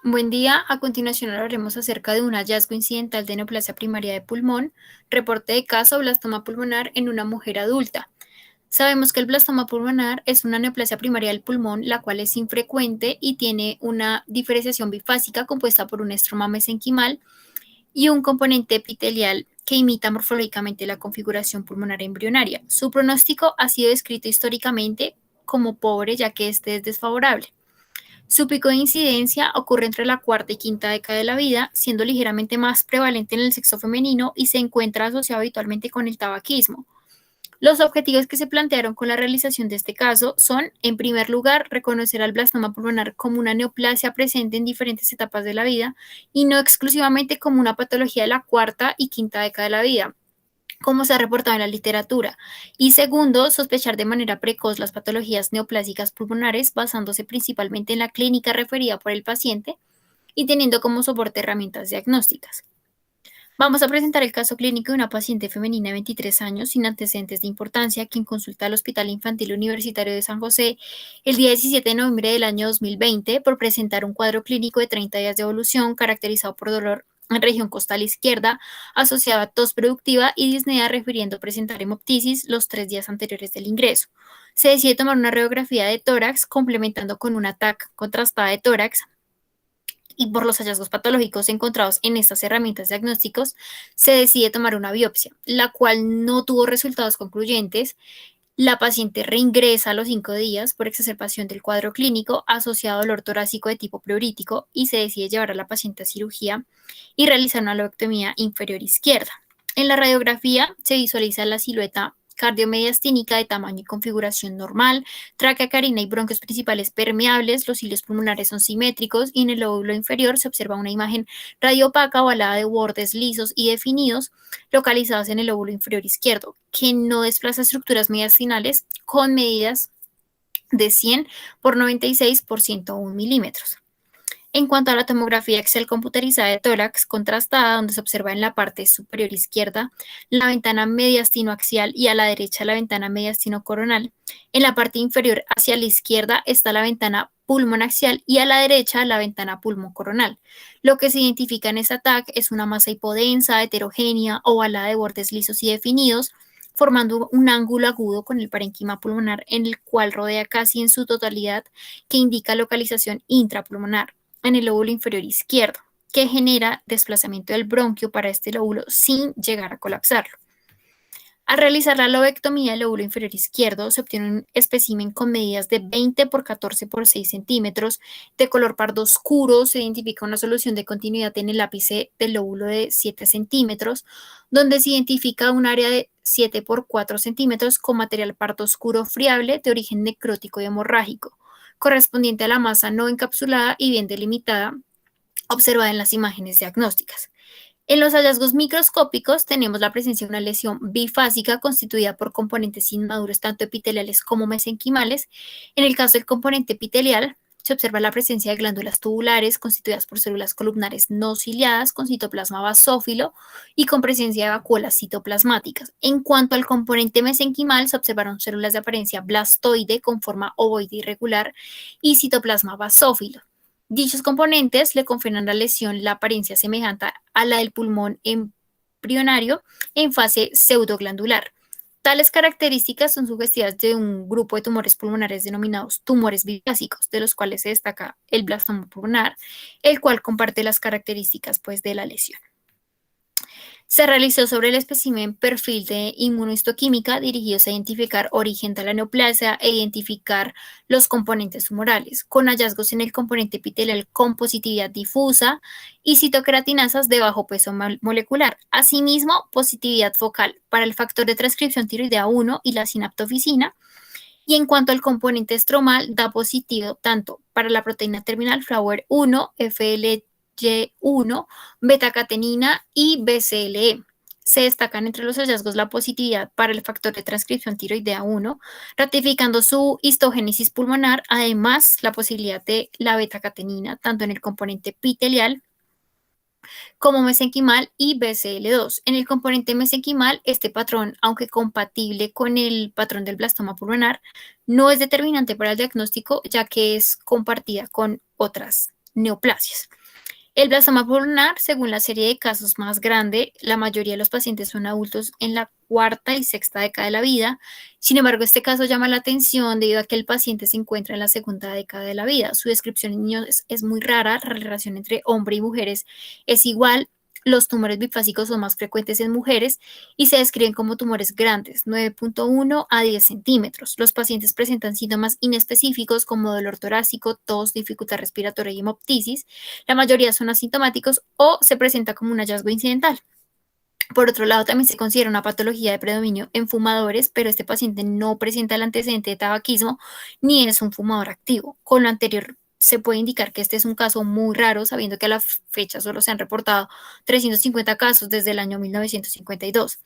Buen día, a continuación hablaremos acerca de un hallazgo incidental de neoplasia primaria de pulmón, reporte de caso blastoma pulmonar en una mujer adulta. Sabemos que el blastoma pulmonar es una neoplasia primaria del pulmón, la cual es infrecuente y tiene una diferenciación bifásica compuesta por un estroma mesenquimal y un componente epitelial que imita morfológicamente la configuración pulmonar embrionaria. Su pronóstico ha sido descrito históricamente como pobre, ya que este es desfavorable. Su pico de incidencia ocurre entre la cuarta y quinta década de la vida, siendo ligeramente más prevalente en el sexo femenino y se encuentra asociado habitualmente con el tabaquismo. Los objetivos que se plantearon con la realización de este caso son, en primer lugar, reconocer al blastoma pulmonar como una neoplasia presente en diferentes etapas de la vida y no exclusivamente como una patología de la cuarta y quinta década de la vida, como se ha reportado en la literatura. Y segundo, sospechar de manera precoz las patologías neoplásicas pulmonares basándose principalmente en la clínica referida por el paciente y teniendo como soporte herramientas diagnósticas. Vamos a presentar el caso clínico de una paciente femenina de 23 años sin antecedentes de importancia, quien consulta al Hospital Infantil Universitario de San José el día 17 de noviembre del año 2020 por presentar un cuadro clínico de 30 días de evolución caracterizado por dolor en región costal izquierda, asociado a tos productiva y disnea, refiriendo presentar hemoptisis los 3 días anteriores del ingreso. Se decide tomar una radiografía de tórax, complementando con una TAC contrastada de tórax, y por los hallazgos patológicos encontrados en estas herramientas diagnósticos, se decide tomar una biopsia, la cual no tuvo resultados concluyentes. La paciente reingresa a los 5 días por exacerbación del cuadro clínico asociado a dolor torácico de tipo pleurítico y se decide llevar a la paciente a cirugía y realizar una lobectomía inferior izquierda. En la radiografía se visualiza la silueta cardiomediastínica de tamaño y configuración normal, tráquea carina y bronquios principales permeables, los cilios pulmonares son simétricos y en el lóbulo inferior se observa una imagen radiopaca ovalada de bordes lisos y definidos localizados en el lóbulo inferior izquierdo, que no desplaza estructuras mediastinales con medidas de 100 por 96 por 101 milímetros. En cuanto a la tomografía axial computerizada de tórax contrastada, donde se observa en la parte superior izquierda la ventana mediastino-axial y a la derecha la ventana mediastino-coronal, en la parte inferior hacia la izquierda está la ventana pulmonaxial y a la derecha la ventana pulmocoronal. Lo que se identifica en esta TAC es una masa hipodensa, heterogénea, ovalada de bordes lisos y definidos, formando un ángulo agudo con el parénquima pulmonar en el cual rodea casi en su totalidad, que indica localización intrapulmonar en el lóbulo inferior izquierdo, que genera desplazamiento del bronquio para este lóbulo sin llegar a colapsarlo. Al realizar la lobectomía del lóbulo inferior izquierdo, se obtiene un espécimen con medidas de 20 por 14 por 6 centímetros, de color pardo oscuro. Se identifica una solución de continuidad en el ápice del lóbulo de 7 centímetros, donde se identifica un área de 7 por 4 centímetros con material pardo oscuro friable de origen necrótico y hemorrágico, correspondiente a la masa no encapsulada y bien delimitada, observada en las imágenes diagnósticas. En los hallazgos microscópicos tenemos la presencia de una lesión bifásica constituida por componentes inmaduros tanto epiteliales como mesenquimales. En el caso del componente epitelial, se observa la presencia de glándulas tubulares constituidas por células columnares no ciliadas con citoplasma basófilo y con presencia de vacuolas citoplasmáticas. En cuanto al componente mesenquimal, se observaron células de apariencia blastoide con forma ovoide irregular y citoplasma basófilo. Dichos componentes le confieren a la lesión la apariencia semejante a la del pulmón embrionario en fase pseudoglandular. Tales características son sugestivas de un grupo de tumores pulmonares denominados tumores bifásicos, de los cuales se destaca el blastoma pulmonar, el cual comparte las características de la lesión. Se realizó sobre el espécimen perfil de inmunohistoquímica dirigidos a identificar origen de la neoplasia e identificar los componentes tumorales, con hallazgos en el componente epitelial con positividad difusa y citoceratinasas de bajo peso molecular. Asimismo, positividad focal para el factor de transcripción tiroidea 1 y la sinaptofisina. Y en cuanto al componente estromal, da positivo tanto para la proteína terminal Flower 1, FLY1, beta-catenina y BCLE. Se destacan entre los hallazgos la positividad para el factor de transcripción tiroidea 1, ratificando su histogénesis pulmonar, además la posibilidad de la beta-catenina, tanto en el componente epitelial como mesenquimal y BCL2. En el componente mesenquimal, este patrón, aunque compatible con el patrón del blastoma pulmonar, no es determinante para el diagnóstico, ya que es compartida con otras neoplasias. El blastoma pulmonar, según la serie de casos más grande, la mayoría de los pacientes son adultos en la cuarta y sexta década de la vida. Sin embargo, este caso llama la atención debido a que el paciente se encuentra en la segunda década de la vida. Su descripción en niños es muy rara, la relación entre hombre y mujeres es igual. Los tumores bifásicos son más frecuentes en mujeres y se describen como tumores grandes, 9.1 a 10 centímetros. Los pacientes presentan síntomas inespecíficos como dolor torácico, tos, dificultad respiratoria y hemoptisis. La mayoría son asintomáticos o se presenta como un hallazgo incidental. Por otro lado, también se considera una patología de predominio en fumadores, pero este paciente no presenta el antecedente de tabaquismo ni es un fumador activo. Con lo anterior, se puede indicar que este es un caso muy raro, sabiendo que a la fecha solo se han reportado 350 casos desde el año 1952.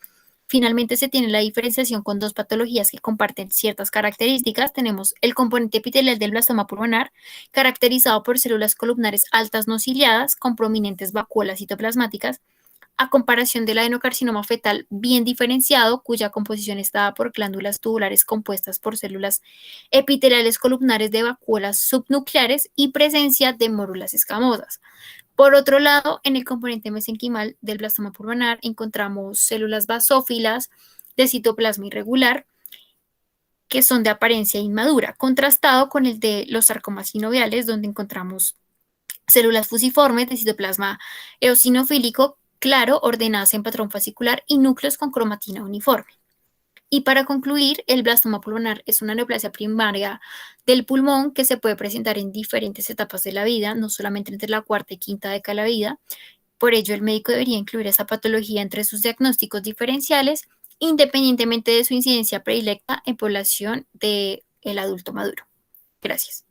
Finalmente, se tiene la diferenciación con dos patologías que comparten ciertas características. Tenemos el componente epitelial del blastoma pulmonar, caracterizado por células columnares altas no ciliadas con prominentes vacuolas citoplasmáticas, a comparación del adenocarcinoma fetal bien diferenciado, cuya composición está dada por glándulas tubulares compuestas por células epiteliales columnares de vacuolas subnucleares y presencia de mórulas escamosas. Por otro lado, en el componente mesenquimal del blastoma pulmonar encontramos células basófilas de citoplasma irregular que son de apariencia inmadura, contrastado con el de los sarcomas sinoviales, donde encontramos células fusiformes de citoplasma eosinofílico claro, ordenadas en patrón fascicular y núcleos con cromatina uniforme. Y para concluir, el blastoma pulmonar es una neoplasia primaria del pulmón que se puede presentar en diferentes etapas de la vida, no solamente entre la cuarta y quinta década de la vida. Por ello, el médico debería incluir esa patología entre sus diagnósticos diferenciales, independientemente de su incidencia predilecta en población del adulto maduro. Gracias.